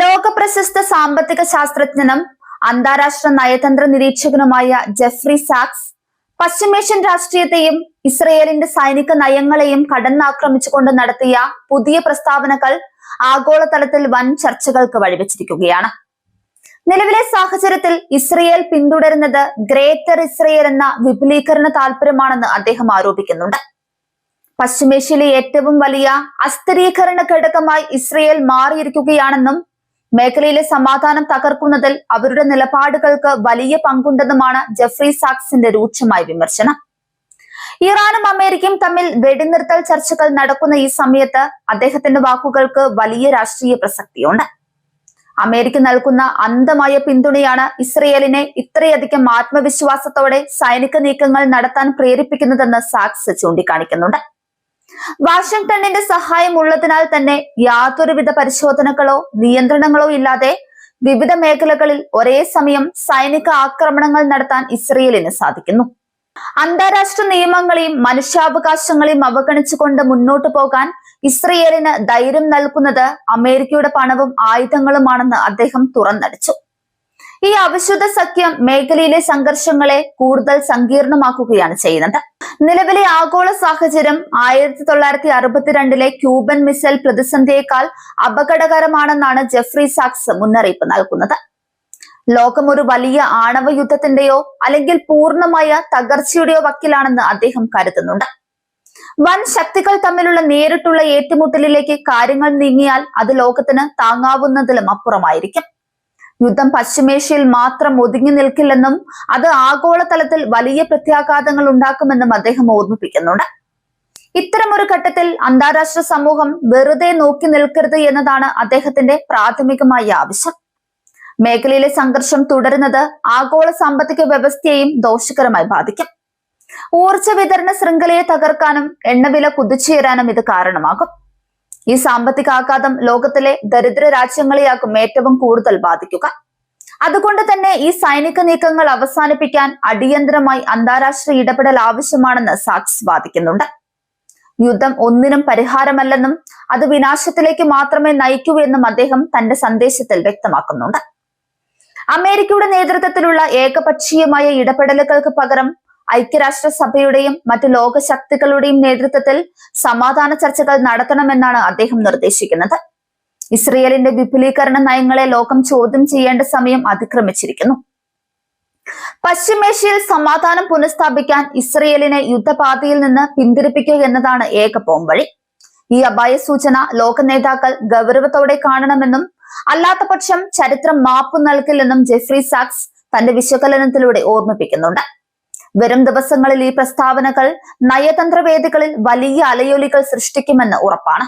ലോകപ്രശസ്ത സാമ്പത്തിക ശാസ്ത്രജ്ഞനും അന്താരാഷ്ട്ര നയതന്ത്ര നിരീക്ഷകനുമായ ജെഫ്രി സാക്സ് പശ്ചിമേഷ്യൻ രാഷ്ട്രീയത്തെയും ഇസ്രയേലിന്റെ സൈനിക നയങ്ങളെയും കടന്നാക്രമിച്ചുകൊണ്ട് നടത്തിയ പുതിയ പ്രസ്താവനകൾ ആഗോളതലത്തിൽ വൻ ചർച്ചകൾക്ക് വഴിവെച്ചിരിക്കുകയാണ്. നിലവിലെ സാഹചര്യത്തിൽ ഇസ്രയേൽ പിന്തുടരുന്നത് ഗ്രേറ്റർ ഇസ്രയേൽ എന്ന വിപുലീകരണ താല്പര്യമാണെന്ന് അദ്ദേഹം ആരോപിക്കുന്നുണ്ട്. പശ്ചിമേഷ്യയിലെ ഏറ്റവും വലിയ അസ്ഥിരീകരണ ഘടകമായി ഇസ്രയേൽ മാറിയിരിക്കുകയാണെന്നും മേഖലയിലെ സമാധാനം തകർക്കുന്നതിൽ അവരുടെ നിലപാടുകൾക്ക് വലിയ പങ്കുണ്ടെന്നുമാണ് ജെഫ്രി സാക്സിന്റെ രൂക്ഷമായ വിമർശനം. ഇറാനും അമേരിക്കയും തമ്മിൽ വെടിനിർത്തൽ ചർച്ചകൾ നടക്കുന്ന ഈ സമയത്ത് അദ്ദേഹത്തിന്റെ വാക്കുകൾക്ക് വലിയ രാഷ്ട്രീയ പ്രസക്തിയുണ്ട്. അമേരിക്ക നൽകുന്ന അന്ധമായ പിന്തുണയാണ് ഇസ്രയേലിനെ ഇത്രയധികം ആത്മവിശ്വാസത്തോടെ സൈനിക നീക്കങ്ങൾ നടത്താൻ പ്രേരിപ്പിക്കുന്നതെന്ന് സാക്സ് ചൂണ്ടിക്കാണിക്കുന്നുണ്ട്. വാഷിംഗ്ടണിന്റെ സഹായം ഉള്ളതിനാൽ തന്നെ യാതൊരുവിധ പരിശോധനകളോ നിയന്ത്രണങ്ങളോ ഇല്ലാതെ വിവിധ മേഖലകളിൽ ഒരേ സമയം സൈനിക ആക്രമണങ്ങൾ നടത്താൻ ഇസ്രയേലിന് സാധിക്കുന്നു. അന്താരാഷ്ട്ര നിയമങ്ങളെയും മനുഷ്യാവകാശങ്ങളെയും അവഗണിച്ചുകൊണ്ട് മുന്നോട്ടു പോകാൻ ഇസ്രയേലിന് ധൈര്യം നൽകുന്നത് അമേരിക്കയുടെ പണവും ആയുധങ്ങളുമാണെന്ന് അദ്ദേഹം തുറന്നടിച്ചു. ഈ അവിശുദ്ധ സഖ്യം മേഖലയിലെ സംഘർഷങ്ങളെ കൂടുതൽ സങ്കീർണമാക്കുകയാണ് ചെയ്യുന്നത്. നിലവിലെ ആഗോള സാഹചര്യം 1962 ക്യൂബൻ മിസൈൽ പ്രതിസന്ധിയേക്കാൾ അപകടകരമാണെന്നാണ് ജെഫ്രി സാക്സ് മുന്നറിയിപ്പ് നൽകുന്നത്. ലോകം ഒരു വലിയ ആണവ യുദ്ധത്തിന്റെയോ അല്ലെങ്കിൽ പൂർണ്ണമായ തകർച്ചയുടെയോ വക്കിലാണെന്ന് അദ്ദേഹം കരുതുന്നുണ്ട്. വൻ ശക്തികൾ തമ്മിലുള്ള നേരിട്ടുള്ള ഏറ്റുമുട്ടലിലേക്ക് കാര്യങ്ങൾ നീങ്ങിയാൽ അത് ലോകത്തിന് താങ്ങാവുന്നതിലും അപ്പുറമായിരിക്കും. യുദ്ധം പശ്ചിമേഷ്യയിൽ മാത്രം ഒതുങ്ങി നിൽക്കില്ലെന്നും അത് ആഗോളതലത്തിൽ വലിയ പ്രത്യാഘാതങ്ങൾ ഉണ്ടാക്കുമെന്നും അദ്ദേഹം ഓർമ്മിപ്പിക്കുന്നുണ്ട്. ഇത്തരമൊരു ഘട്ടത്തിൽ അന്താരാഷ്ട്ര സമൂഹം വെറുതെ നോക്കി നിൽക്കരുത് എന്നതാണ് അദ്ദേഹത്തിന്റെ പ്രാഥമികമായ ആവശ്യം. മേഖലയിലെ സംഘർഷം തുടരുന്നത് ആഗോള സാമ്പത്തിക വ്യവസ്ഥയെയും ദോഷകരമായി ബാധിക്കും. ഊർജ വിതരണ ശൃംഖലയെ തകർക്കാനും എണ്ണവില കുതിച്ചുയരാനും ഇത് കാരണമാകും. ഈ സാമ്പത്തിക ആഘാതം ലോകത്തിലെ ദരിദ്ര രാജ്യങ്ങളെയാകും ഏറ്റവും കൂടുതൽ ബാധിക്കുക. അതുകൊണ്ട് തന്നെ ഈ സൈനിക നീക്കങ്ങൾ അവസാനിപ്പിക്കാൻ അടിയന്തരമായി അന്താരാഷ്ട്ര ഇടപെടൽ ആവശ്യമാണെന്ന് സാക്സ് വാദിക്കുന്നുണ്ട്. യുദ്ധം ഒന്നിനും പരിഹാരമല്ലെന്നും അത് വിനാശത്തിലേക്ക് മാത്രമേ നയിക്കൂ എന്നും അദ്ദേഹം തന്റെ സന്ദേശത്തിൽ വ്യക്തമാക്കുന്നുണ്ട്. അമേരിക്കയുടെ നേതൃത്വത്തിലുള്ള ഏകപക്ഷീയമായ ഇടപെടലുകൾക്ക് പകരം ഐക്യരാഷ്ട്രസഭയുടെയും മറ്റു ലോകശക്തികളുടെയും നേതൃത്വത്തിൽ സമാധാന ചർച്ചകൾ നടത്തണമെന്നാണ് അദ്ദേഹം നിർദ്ദേശിക്കുന്നത്. ഇസ്രയേലിന്റെ വിപുലീകരണ നയങ്ങളെ ലോകം ചോദ്യം ചെയ്യേണ്ട സമയം അതിക്രമിച്ചിരിക്കുന്നു. പശ്ചിമേഷ്യയിൽ സമാധാനം പുനഃസ്ഥാപിക്കാൻ ഇസ്രയേലിനെ യുദ്ധപാതയിൽ നിന്ന് പിന്തിരിപ്പിക്കുക എന്നതാണ് ഏക പോംവഴി. ഈ അപായ സൂചന ലോക നേതാക്കൾ ഗൗരവത്തോടെ കാണണമെന്നും അല്ലാത്ത പക്ഷം ചരിത്രം മാപ്പ് നൽകില്ലെന്നും ജെഫ്രി സാക്സ് തന്റെ വിശകലനത്തിലൂടെ ഓർമ്മിപ്പിക്കുന്നുണ്ട്. വരും ദിവസങ്ങളിൽ ഈ പ്രസ്താവനകൾ നയതന്ത്ര വേദികളിൽ വലിയ അലയൊലികൾ സൃഷ്ടിക്കുമെന്ന് ഉറപ്പാണ്.